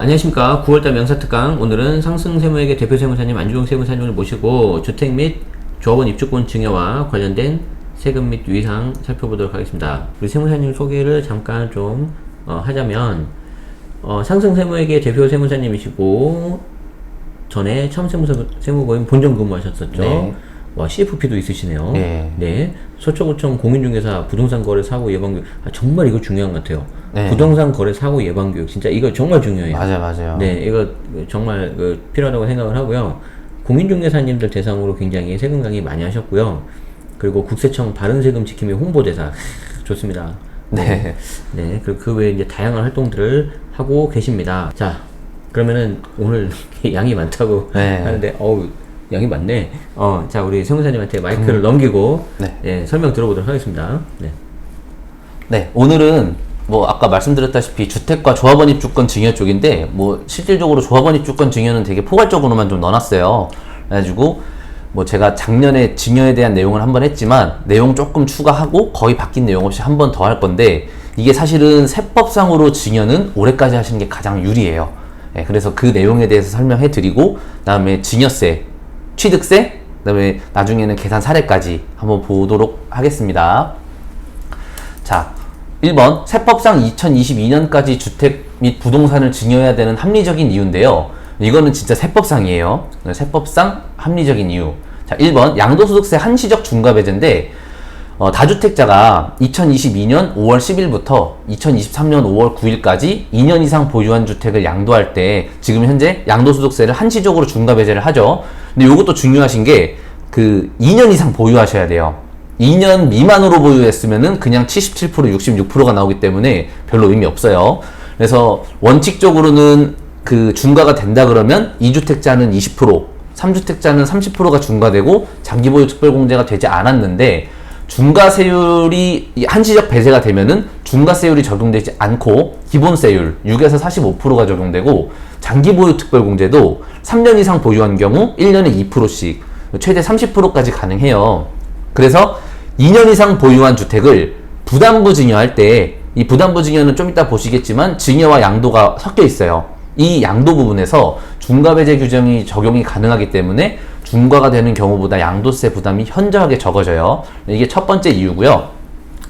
안녕하십니까. 9월달 명사특강. 오늘은 상승세무회계 대표 세무사님 안주용 세무사님을 모시고 주택 및 조합원 입주권 증여와 관련된 세금 및 유의사항 살펴보도록 하겠습니다. 우리 세무사님 소개를 잠깐 좀 하자면 상승세무회계 대표 세무사님이시고 전에 첨세무고인 본점 근무하셨었죠. 네. 와, CFP도 있으시네요. 네. 네. 서초구청 공인중개사 부동산 거래 사고 예방교육. 정말 이거 중요한 것 같아요. 네. 부동산 거래 사고 예방교육. 진짜 이거 정말 중요해요. 맞아요. 네, 이거 정말 필요하다고 생각을 하고요. 공인중개사님들 대상으로 굉장히 세금 강의 많이 하셨고요. 그리고 국세청 바른세금 지킴이 홍보대사. 좋습니다. 네. 네, 그리고 그 외에 이제 다양한 활동들을 하고 계십니다. 자, 그러면은 오늘 양이 많다고 네. 하는데, 양이 많네. 자, 우리 세무사님한테 마이크를 넘기고, 네. 예, 설명 들어보도록 하겠습니다. 네. 네, 오늘은 아까 말씀드렸다시피 주택과 조합원 입주권 증여 쪽인데 실질적으로 조합원 입주권 증여는 되게 포괄적으로만 좀 넣어놨어요. 그래가지고 제가 작년에 증여에 대한 내용을 한번 했지만 내용 조금 추가하고 거의 바뀐 내용 없이 한 번 더 할 건데, 이게 사실은 세법상으로 증여는 올해까지 하시는 게 가장 유리해요. 네, 그래서 그 내용에 대해서 설명해 드리고, 그다음에 증여세, 취득세, 그다음에 나중에는 계산 사례까지 한번 보도록 하겠습니다. 자, 1번 세법상 2022년까지 주택 및 부동산을 증여해야 되는 합리적인 이유인데요. 이거는 진짜 세법상이에요. 세법상 합리적인 이유. 자, 1번 양도소득세 한시적 중과배제인데, 다주택자가 2022년 5월 10일부터 2023년 5월 9일까지 2년 이상 보유한 주택을 양도할 때 지금 현재 양도소득세를 한시적으로 중과배제를 하죠. 근데 이것도 중요하신 게 2년 이상 보유하셔야 돼요. 2년 미만으로 보유했으면은 그냥 77%, 66%가 나오기 때문에 별로 의미 없어요. 그래서 원칙적으로는 중과가 된다 그러면 2주택자는 20%, 3주택자는 30%가 중과되고 장기보유 특별공제가 되지 않았는데, 중과세율이 한시적 배제가 되면은 중과세율이 적용되지 않고 기본세율 6에서 45%가 적용되고, 장기보유 특별공제도 3년 이상 보유한 경우 1년에 2%씩 최대 30%까지 가능해요. 그래서 2년 이상 보유한 주택을 부담부 증여할 때, 이 부담부 증여는 좀 이따 보시겠지만 증여와 양도가 섞여 있어요. 이 양도 부분에서 중과배제 규정이 적용이 가능하기 때문에 중과가 되는 경우보다 양도세 부담이 현저하게 적어져요. 이게 첫 번째 이유고요.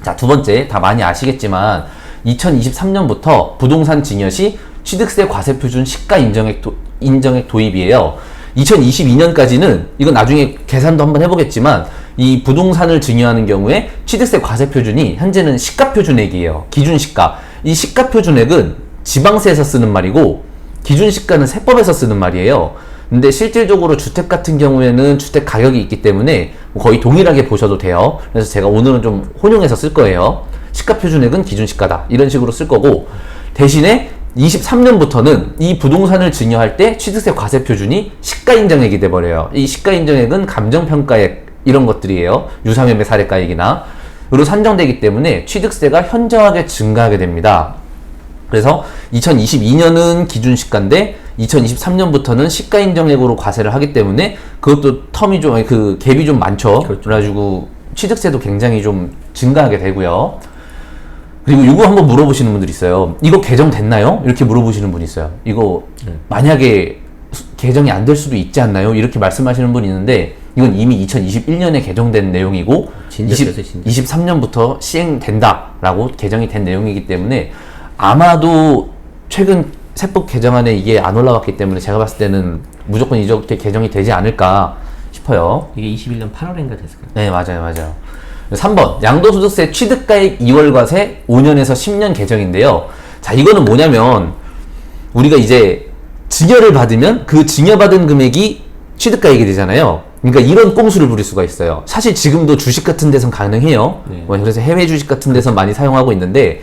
자, 두 번째, 다 많이 아시겠지만 2023년부터 부동산 증여 시 취득세 과세표준 시가 인정액 도입이에요. 2022년까지는 이건 나중에 계산도 한번 해보겠지만, 이 부동산을 증여하는 경우에 취득세 과세표준이 현재는 시가표준액이에요. 기준시가. 이 시가표준액은 지방세에서 쓰는 말이고 기준시가는 세법에서 쓰는 말이에요. 근데 실질적으로 주택 같은 경우에는 주택 가격이 있기 때문에 거의 동일하게 보셔도 돼요. 그래서 제가 오늘은 좀 혼용해서 쓸 거예요. 시가표준액은 기준시가다, 이런 식으로 쓸 거고, 대신에 23년부터는 이 부동산을 증여할 때 취득세 과세표준이 시가인정액이 돼버려요. 이 시가인정액은 감정평가액 이런 것들이에요. 유사매매 사례가액이나 으로 산정되기 때문에 취득세가 현저하게 증가하게 됩니다. 그래서 2022년은 기준시가인데 2023년부터는 시가인정액으로 과세를 하기 때문에 그것도 텀이 좀, 갭이 좀 많죠. 그렇죠. 그래가지고 취득세도 굉장히 좀 증가하게 되고요. 그리고 이거 한번 물어보시는 분들이 있어요. 이거 개정됐나요? 이렇게 물어보시는 분이 있어요. 이거 만약에 개정이 안 될 수도 있지 않나요? 이렇게 말씀하시는 분이 있는데, 이건 이미 2021년에 개정된 내용이고 23년부터 시행된다라고 개정이 된 내용이기 때문에 아마도 최근 세법 개정안에 이게 안 올라왔기 때문에 제가 봤을 때는 무조건 이렇게 개정이 되지 않을까 싶어요. 이게 21년 8월인가 됐을까요? 네, 맞아요. 3번 양도소득세 취득가액 2월 과세 5년에서 10년 개정인데요. 자, 이거는 뭐냐면 우리가 이제 증여를 받으면 그 증여받은 금액이 취득가액이 되잖아요. 그러니까 이런 꼼수를 부릴 수가 있어요. 사실 지금도 주식 같은 데선 가능해요. 네. 그래서 해외 주식 같은 데선 많이 사용하고 있는데,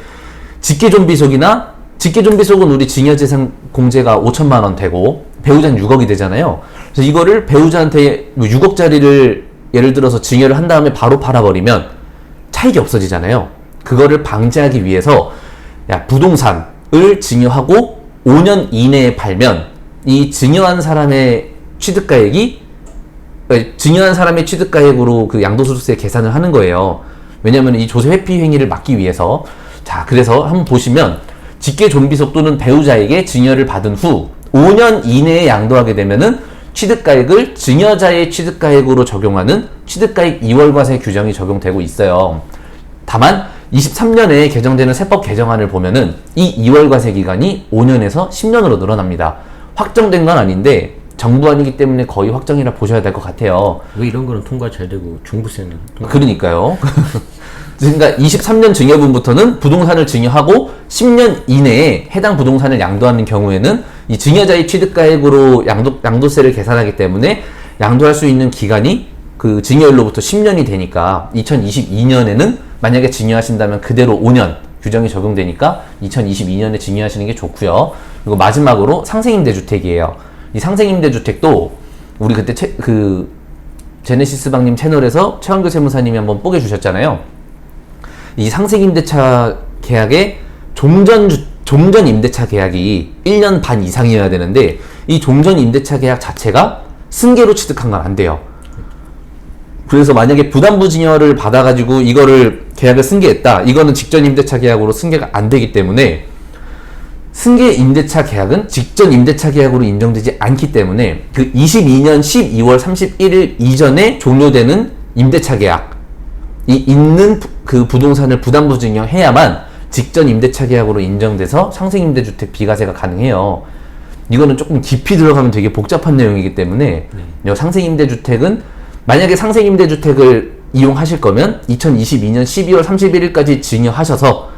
직계존비속이나 직계존비속은 우리 증여재산 공제가 5천만 원 되고 배우자는 6억이 되잖아요. 그래서 이거를 배우자한테 6억짜리를 예를 들어서 증여를 한 다음에 바로 팔아버리면 차익이 없어지잖아요. 그거를 방지하기 위해서 부동산을 증여하고 5년 이내에 팔면 이 증여한 사람의 취득가액이, 증여한 사람의 취득가액으로 양도소득세 계산을 하는 거예요. 왜냐면 이 조세 회피 행위를 막기 위해서. 자, 그래서 한번 보시면 직계 존비속 또는 배우자에게 증여를 받은 후 5년 이내에 양도하게 되면은 취득가액을 증여자의 취득가액으로 적용하는 취득가액 이월과세 규정이 적용되고 있어요. 다만 23년에 개정되는 세법 개정안을 보면은 이 이월과세 기간이 5년에서 10년으로 늘어납니다. 확정된 건 아닌데 정부안이기 때문에 거의 확정이라 보셔야 될 것 같아요. 왜 이런 거는 통과 잘 되고 종부세는 그러니까요. 그러니까 23년 증여분부터는 부동산을 증여하고 10년 이내에 해당 부동산을 양도하는 경우에는 이 증여자의 취득가액으로 양도세를 계산하기 때문에 양도할 수 있는 기간이 그 증여일로부터 10년이 되니까 2022년에는 만약에 증여하신다면 그대로 5년 규정이 적용되니까 2022년에 증여하시는 게 좋고요. 그리고 마지막으로 상생임대주택이에요. 이 상생임대주택도 우리 그때 제네시스방님 채널에서 최완규 세무사님이 한번 뽀개 주셨잖아요. 이 상생임대차 계약의 종전 임대차 계약이 1년 반 이상이어야 되는데 이 종전 임대차 계약 자체가 승계로 취득한 건 안 돼요. 그래서 만약에 부담부 증여를 받아가지고 이거를 계약을 승계했다. 이거는 직전 임대차 계약으로 승계가 안 되기 때문에 승계 임대차 계약은 직전 임대차 계약으로 인정되지 않기 때문에 그 22년 12월 31일 이전에 종료되는 임대차 계약 이 있는 그 부동산을 부담부 증여해야만 직전 임대차 계약으로 인정돼서 상생임대주택 비과세가 가능해요. 이거는 조금 깊이 들어가면 되게 복잡한 내용이기 때문에 상생임대주택은 만약에 상생임대주택을 이용하실 거면 2022년 12월 31일까지 증여하셔서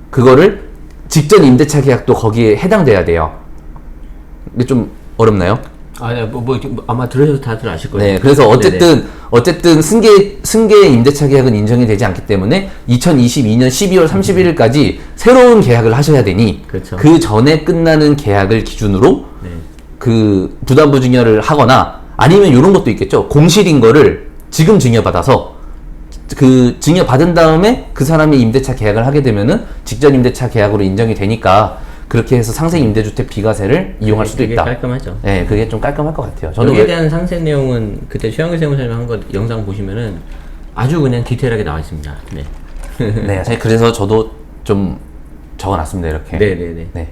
그거를 직전 임대차 계약도 거기에 해당돼야 돼요. 이게 좀 어렵나요? 아마 들으셔서 다들 아실 거예요. 네, 그래서 어쨌든 승계 임대차 계약은 인정이 되지 않기 때문에 2022년 12월 31일까지 새로운 계약을 하셔야 되니 그렇죠. 그 전에 끝나는 계약을 기준으로 네. 그 부담부 증여를 하거나 아니면 이런 것도 있겠죠. 공실인 거를 지금 증여받아서 그 증여받은 다음에 그 사람이 임대차 계약을 하게 되면은 직전 임대차 계약으로 인정이 되니까 그렇게 해서 상생임대주택 비과세를 이용할 수도 그게 있다. 깔끔하죠. 네, 그게 좀 깔끔할 것 같아요. 저는 여기에 대한 상세 내용은 그때 최완규 세무사님 한 거 영상 보시면은 아주 그냥 디테일하게 나와 있습니다. 네. 네, 그래서 저도 좀 적어놨습니다. 이렇게. 네네네. 네.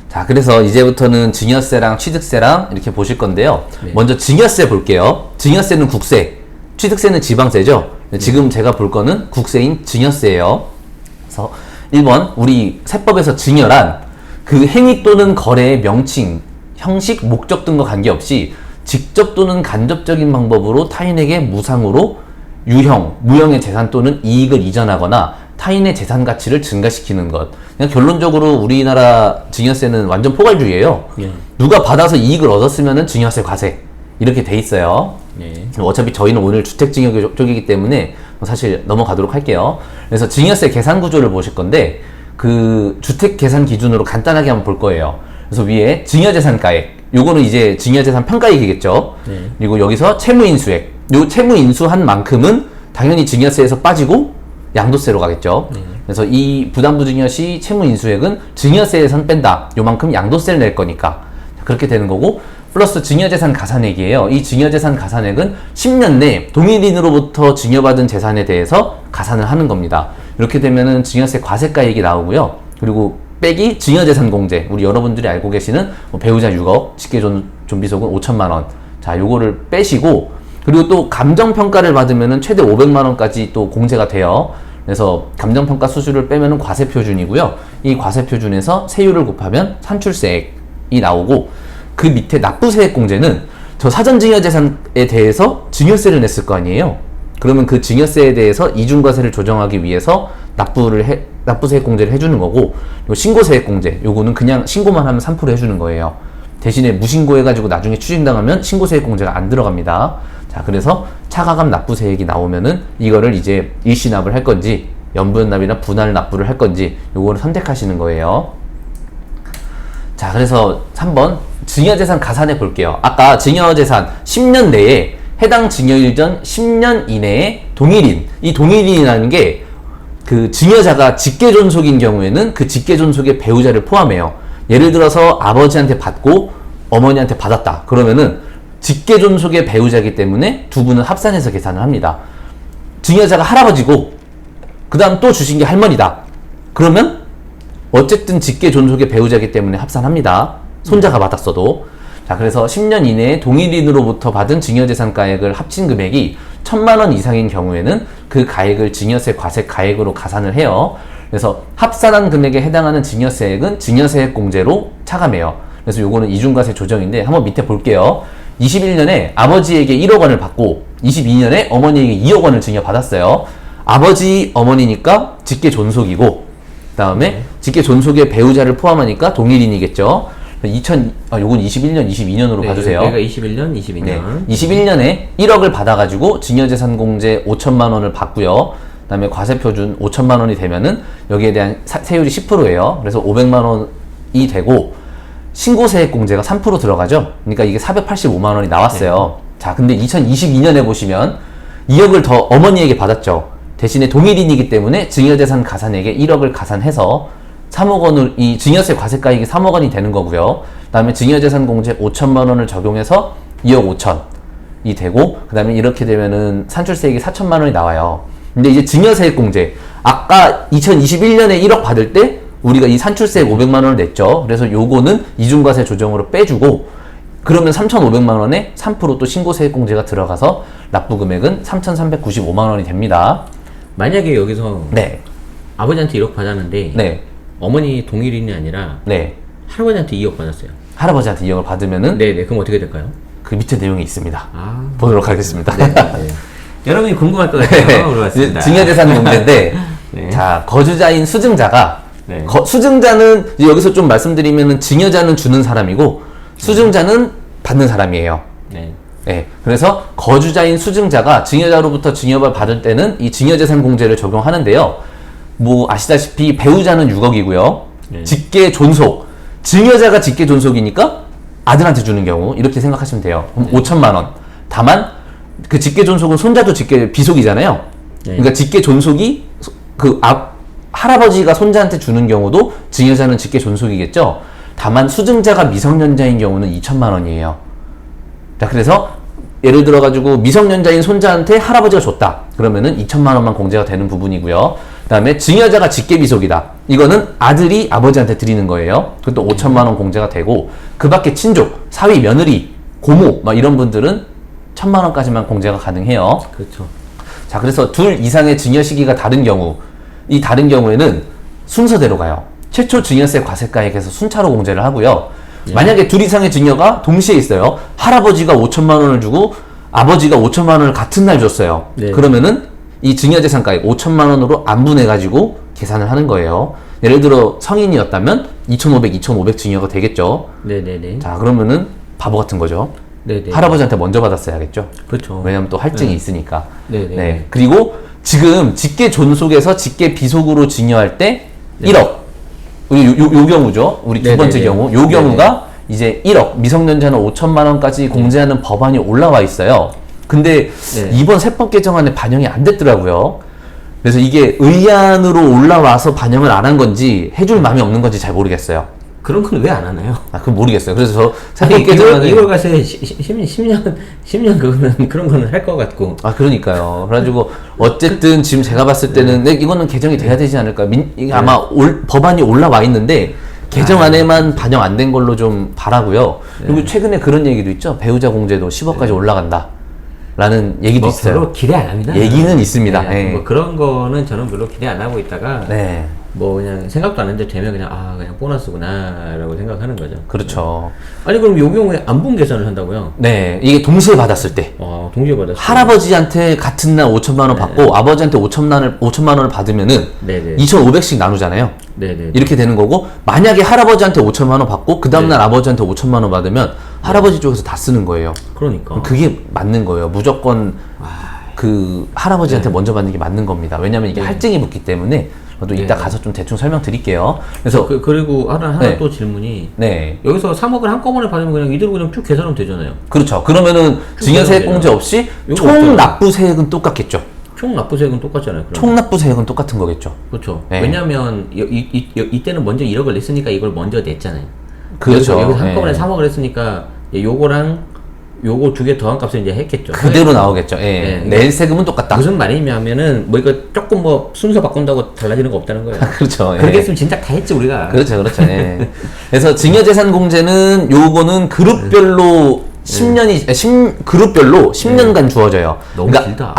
자, 그래서 이제부터는 증여세랑 취득세랑 이렇게 보실 건데요. 네. 먼저 증여세 볼게요. 증여세는 국세, 취득세는 지방세죠. 지금 제가 볼 거는 국세인 증여세예요. 그래서 1번 우리 세법에서 증여란 그 행위 또는 거래의 명칭, 형식, 목적 등과 관계없이 직접 또는 간접적인 방법으로 타인에게 무상으로 유형, 무형의 재산 또는 이익을 이전하거나 타인의 재산 가치를 증가시키는 것. 그냥 결론적으로 우리나라 증여세는 완전 포괄주의예요. 네. 누가 받아서 이익을 얻었으면은 증여세 과세 이렇게 돼 있어요. 네. 어차피 저희는 오늘 주택증여 쪽이기 때문에 사실 넘어가도록 할게요. 그래서 증여세 계산 구조를 보실 건데 그 주택 계산 기준으로 간단하게 한번 볼 거예요. 그래서 위에 증여재산가액, 요거는 이제 증여재산 평가액이겠죠. 네. 그리고 여기서 채무인수액, 요 채무인수한 만큼은 당연히 증여세에서 빠지고 양도세로 가겠죠. 그래서 이 부담부 증여 시 채무인수액은 증여세에선 뺀다. 요만큼 양도세를 낼 거니까 그렇게 되는 거고, 플러스 증여재산 가산액이에요. 이 증여재산 가산액은 10년 내 동일인으로부터 증여받은 재산에 대해서 가산을 하는 겁니다. 이렇게 되면은 증여세 과세가액이 나오고요. 그리고 빼기 증여재산 공제, 우리 여러분들이 알고 계시는 뭐 배우자 6억, 직계 존비속은 5천만 원. 자, 요거를 빼시고, 그리고 또 감정평가를 받으면은 최대 500만 원까지 또 공제가 돼요. 그래서 감정평가 수수료를 빼면은 과세표준이고요. 이 과세표준에서 세율을 곱하면 산출세액이 나오고, 그 밑에 납부세액 공제는 저 사전증여재산에 대해서 증여세를 냈을 거 아니에요. 그러면 그 증여세에 대해서 이중과세를 조정하기 위해서 납부세액 공제를 해주는 거고, 그리고 신고세액 공제, 요거는 그냥 신고만 하면 3% 해주는 거예요. 대신에 무신고 해가지고 나중에 추징당하면 신고세액 공제가 안 들어갑니다. 자, 그래서 차가감 납부세액이 나오면은 이거를 이제 일시납을 할 건지 연분납이나 분할 납부를 할 건지 요거를 선택하시는 거예요. 자, 그래서 3번 증여재산 가산해 볼게요. 아까 증여재산 10년 내에 해당 증여일 전 10년 이내에 동일인, 이 동일인이라는 게 그 증여자가 직계존속인 경우에는 그 직계존속의 배우자를 포함해요. 예를 들어서 아버지한테 받고 어머니한테 받았다. 그러면은 직계존속의 배우자이기 때문에 두 분은 합산해서 계산을 합니다. 증여자가 할아버지고 그 다음 또 주신 게 할머니다. 그러면 어쨌든 직계 존속의 배우자이기 때문에 합산합니다. 손자가 받았어도. 자, 그래서 10년 이내에 동일인으로부터 받은 증여재산가액을 합친 금액이 1,000만 원 이상인 경우에는 그 가액을 증여세 과세 가액으로 가산을 해요. 그래서 합산한 금액에 해당하는 증여세액은 증여세액 공제로 차감해요. 그래서 요거는 이중과세 조정인데 한번 밑에 볼게요. 21년에 아버지에게 1억 원을 받고 22년에 어머니에게 2억 원을 증여받았어요. 아버지, 어머니니까 직계 존속이고 그다음에 직계 존속의 배우자를 포함하니까 동일인이겠죠. 요건 21년, 22년으로 네, 봐주세요. 여기가 21년, 22년. 네, 21년에 1억을 받아가지고 증여재산 공제 5천만 원을 받고요. 그다음에 과세표준 5천만 원이 되면은 여기에 대한 세율이 10%예요. 그래서 500만 원이 되고 신고세액 공제가 3% 들어가죠. 그러니까 이게 485만 원이 나왔어요. 자, 근데 2022년에 보시면 2억을 더 어머니에게 받았죠. 대신에 동일인이기 때문에 증여재산 가산액에 1억을 가산해서 3억 원을 이 증여세 과세가액이 3억 원이 되는 거고요. 그다음에 증여재산 공제 5천만 원을 적용해서 2억 5천이 되고 그다음에 이렇게 되면은 산출세액이 4천만 원이 나와요. 근데 이제 증여세액 공제 아까 2021년에 1억 받을 때 우리가 이 산출세액 500만 원을 냈죠. 그래서 요거는 이중과세 조정으로 빼주고 그러면 3,500만 원에 3% 또 신고세액 공제가 들어가서 납부 금액은 3,395만 원이 됩니다. 만약에 여기서 네. 아버지한테 1억 받았는데 네. 어머니 동일인이 아니라 네. 할아버지한테 2억 받았어요. 할아버지한테 2억을 받으면은 네네. 그럼 어떻게 될까요? 그 밑에 내용이 있습니다. 아, 보도록 하겠습니다. 네. 여러분이 궁금할 것 같아요. 물어봤습니다. 증여재산 문제인데 네. 자, 거주자인 수증자가 네. 수증자는 이제 여기서 좀 말씀드리면은 증여자는 주는 사람이고 수증자는 받는 사람이에요. 네. 네, 그래서 거주자인 수증자가 증여자로부터 증여를 받을 때는 이 증여재산 공제를 적용하는데요. 뭐 아시다시피 배우자는 6억이고요. 네. 직계 존속, 증여자가 직계 존속이니까 아들한테 주는 경우 이렇게 생각하시면 돼요. 그럼 5천만 원. 다만 그 직계 존속은 손자도 직계 비속이잖아요. 네. 그러니까 직계 존속이 할아버지가 손자한테 주는 경우도 증여자는 직계 존속이겠죠. 다만 수증자가 미성년자인 경우는 2천만 원이에요. 자, 그래서 예를 들어 가지고 미성년자인 손자한테 할아버지가 줬다. 그러면은 2천만 원만 공제가 되는 부분이고요. 그다음에 증여자가 직계 비속이다. 이거는 아들이 아버지한테 드리는 거예요. 그것도 5천만 원 공제가 되고 그밖에 친족, 사위, 며느리, 고모 막 이런 분들은 1,000만 원까지만 공제가 가능해요. 그렇죠. 자, 그래서 둘 이상의 증여 시기가 다른 경우, 이 다른 경우에는 순서대로 가요. 최초 증여세 과세가액에서 순차로 공제를 하고요. 만약에 둘 이상의 증여가 동시에 있어요. 할아버지가 5천만 원을 주고 아버지가 5천만 원을 같은 날 줬어요. 네. 그러면은 이 증여재산가액 5천만 원으로 안분해가지고 계산을 하는 거예요. 예를 들어 성인이었다면 2,500, 2,500 증여가 되겠죠. 네네네. 자, 그러면은 바보 같은 거죠. 네네. 할아버지한테 먼저 받았어야겠죠. 그렇죠. 왜냐면 또 할증이 있으니까. 네네. 네. 그리고 지금 직계 존속에서 직계 비속으로 증여할 때 1억. 요 경우죠. 우리 두 번째 네네네. 경우. 요 경우가 이제 1억, 미성년자는 5천만 원까지 공제하는 법안이 올라와 있어요. 근데 네. 이번 세법 개정안에 반영이 안 됐더라고요. 그래서 이게 의안으로 올라와서 반영을 안 한 건지 해줄 마음이 없는 건지 잘 모르겠어요. 그런 건 왜 안 하나요? 아, 그건 모르겠어요. 그래서 저 아니, 세법 개정안에 이걸 가서 10년 그거는 그런 거는 할 것 같고. 아, 그러니까요. 그래가지고, 어쨌든 지금 제가 봤을 때는, 네, 이거는 개정이 돼야 되지 않을까. 이게 아마 법안이 올라와 있는데, 개정안에만 반영 안 된 걸로 좀 바라고요. 그리고 최근에 그런 얘기도 있죠. 배우자 공제도 10억까지 올라간다. 라는 얘기도 뭐 있어요. 별로 기대 안 합니다. 얘기는 있습니다. 네, 네. 뭐 그런 거는 저는 별로 기대 안 하고 있다가 네. 뭐 그냥 생각도 안 했는데 되면 그냥 보너스구나라고 생각하는 거죠. 그렇죠. 아니 그럼 요 경우에 안분 계산을 한다고요? 네. 이게 동시에 받았을 때. 동시에 받았어요. 할아버지한테 같은 날 5천만 원 받고, 아버지한테 5천만 원을 받으면은, 네네. 2,500씩 나누잖아요. 네네. 이렇게 되는 거고, 만약에 할아버지한테 5천만 원 받고 그 다음날 아버지한테 5천만 원 받으면 할아버지 쪽에서 다 쓰는 거예요. 그러니까. 그게 맞는 거예요. 무조건 그 할아버지한테 먼저 받는 게 맞는 겁니다. 왜냐면 이게 할증이 붙기 때문에 또 이따 가서 좀 대충 설명드릴게요. 그래서 그리고 하나 네. 또 질문이 네, 여기서 3억을 한꺼번에 받으면 그냥 이대로 그냥 쭉 계산하면 되잖아요. 그렇죠. 그러면은 증여세액 공제 없이 요거 총 없잖아요. 납부세액은 똑같겠죠. 총 납부세액은 똑같잖아요. 그럼. 총 납부세액은 똑같은 거겠죠. 그렇죠. 네. 왜냐하면 이때는 먼저 1억을 냈으니까 이걸 먼저 냈잖아요. 그렇죠. 여기서 한꺼번에 네. 3억을 했으니까 요거랑 요거 두 개 더한 값을 이제 했겠죠. 그대로 나오겠죠. 예. 네. 낼 세금은 똑같다. 무슨 말이냐면은 뭐 이거 조금 뭐 순서 바꾼다고 달라지는 거 없다는 거예요. 그렇죠. 예. 그렇게 했으면 진작 다 했지 우리가. 그렇죠, 그렇죠. 예. 그래서 증여재산 공제는 요거는 그룹별로 10년이 그룹별로 10년간 주어져요. 너무 길다.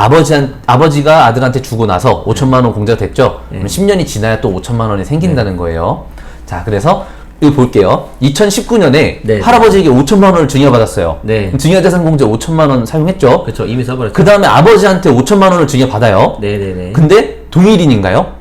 아버지가 아들한테 주고 나서 5천만 원 공제가 됐죠. 그럼 10년이 지나야 또 5천만 원이 생긴다는 거예요. 자, 그래서 이거 볼게요. 2019년에 네. 할아버지에게 5천만 원을 증여받았어요. 네. 증여재산 공제 5천만 원 사용했죠. 그렇죠. 이미 써버렸죠. 그 다음에 아버지한테 5천만 원을 증여받아요. 네네네. 근데 동일인인가요?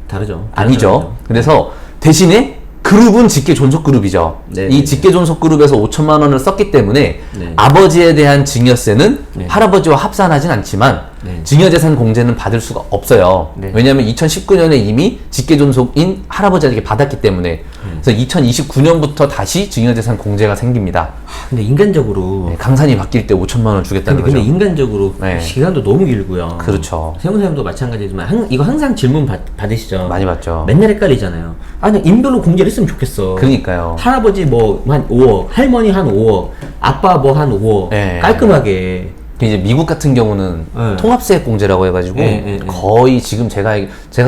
다르죠. 아니죠. 그래서 대신에 그룹은 직계 존속 그룹이죠. 네, 이 네, 직계 존속 그룹에서 5천만 원을 썼기 때문에 네. 아버지에 대한 증여세는 네. 할아버지와 합산하진 않지만 네. 증여재산 공제는 받을 수가 없어요. 네. 왜냐하면 2019년에 이미 직계 존속인 할아버지에게 받았기 때문에 그래서 2029년부터 다시 증여재산 공제가 생깁니다. 근데 인간적으로 네, 강산이 바뀔 때 5천만 원 주겠다는 근데 거죠. 인간적으로 네. 시간도 너무 길고요. 그렇죠. 세무사님도 마찬가지지만 이거 항상 질문 받으시죠. 많이 받죠. 맨날 헷갈리잖아요. 아니 인별로 공제를 했으면 좋겠어. 그러니까요. 할아버지 뭐 한 5억, 할머니 한 5억, 아빠 뭐 한 5억 네. 깔끔하게. 이제 미국 같은 경우는 네. 통합세액 공제라고 해가지고 네. 거의 지금 제가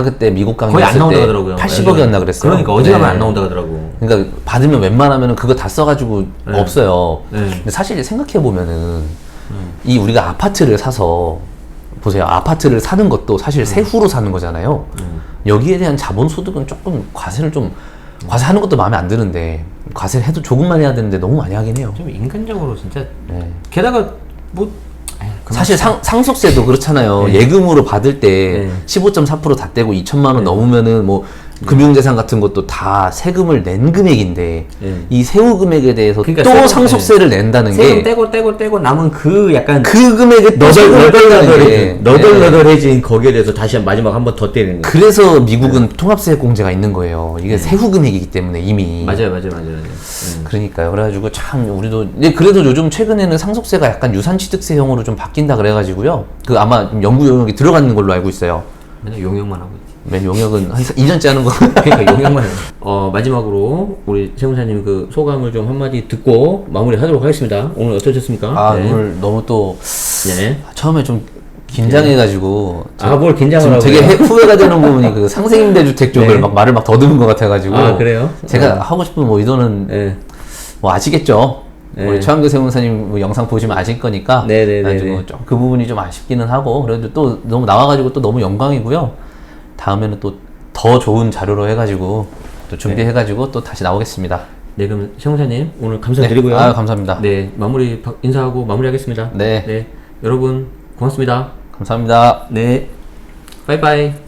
그때 미국 거의 안 강의했을 나온다 때 하더라고요. 80억이었나 그랬어요. 그러니까 어디 가면 네. 안 나온다 하더라고. 그러니까 받으면 웬만하면 그거 다 써가지고 네. 없어요. 네. 근데 사실 생각해 보면은 이 우리가 아파트를 사서 보세요. 아파트를 사는 것도 사실 세후로 사는 거잖아요. 여기에 대한 자본소득은 조금 과세하는 것도 마음에 안 드는데 과세를 해도 조금만 해야 되는데 너무 많이 하긴 해요. 좀 인간적으로 진짜. 네. 게다가 뭐 사실 상속세도 그렇잖아요. 네. 예금으로 받을 때 네. 15.4% 다 떼고 2천만 원 넘으면은 뭐 금융재산 같은 것도 다 세금을 낸 금액인데 네. 이 세후 금액에 대해서 그러니까 또 세금, 상속세를 낸다는 세금 게 떼고 남은 그 약간 그 금액에 또 세금을 떼는다는 게 너덜너덜해진 거기에 대해서 다시 마지막 한 번 더 때리는 거. 그래서 미국은 통합세 공제가 있는 거예요. 이게 세후 금액이기 때문에 이미. 맞아요. 그러니까요. 그래가지고 참 우리도 근데 그래도 요즘 최근에는 상속세가 약간 유산취득세형으로 좀 바뀐다 그래가지고요. 그 아마 연구 용역이 들어가는 걸로 알고 있어요. 맨날 용역만 하고 있지. 맨 용역은 한 2년째 하는 거. 그러니까 용역만 해요. 마지막으로 우리 세무사님 그 소감을 좀 한마디 듣고 마무리하도록 하겠습니다. 오늘 어떠셨습니까? 아 네. 오늘 너무 또 네. 처음에 좀 긴장해가지고 뭘 긴장을 지금 하고 되게 그래요? 후회가 되는 부분이 그 상생임대주택 쪽을 네. 막 말을 막 더듬은 것 같아가지고. 아, 그래요? 제가 하고 싶은 뭐 의도는 네. 뭐 아시겠죠? 네. 우리 최한규 세무사님 뭐 영상 보시면 아실 거니까. 네네네네. 그래가지고 좀 그 부분이 좀 아쉽기는 하고 그래도 또 너무 나와가지고 또 너무 영광이고요. 다음에는 또 더 좋은 자료로 해가지고 또 준비해가지고 또 다시 나오겠습니다. 네, 그럼 세무사님 오늘 감사드리고요. 네. 감사합니다. 네, 인사하고 마무리하겠습니다. 네. 네, 여러분 고맙습니다. 감사합니다. 네, 바이바이.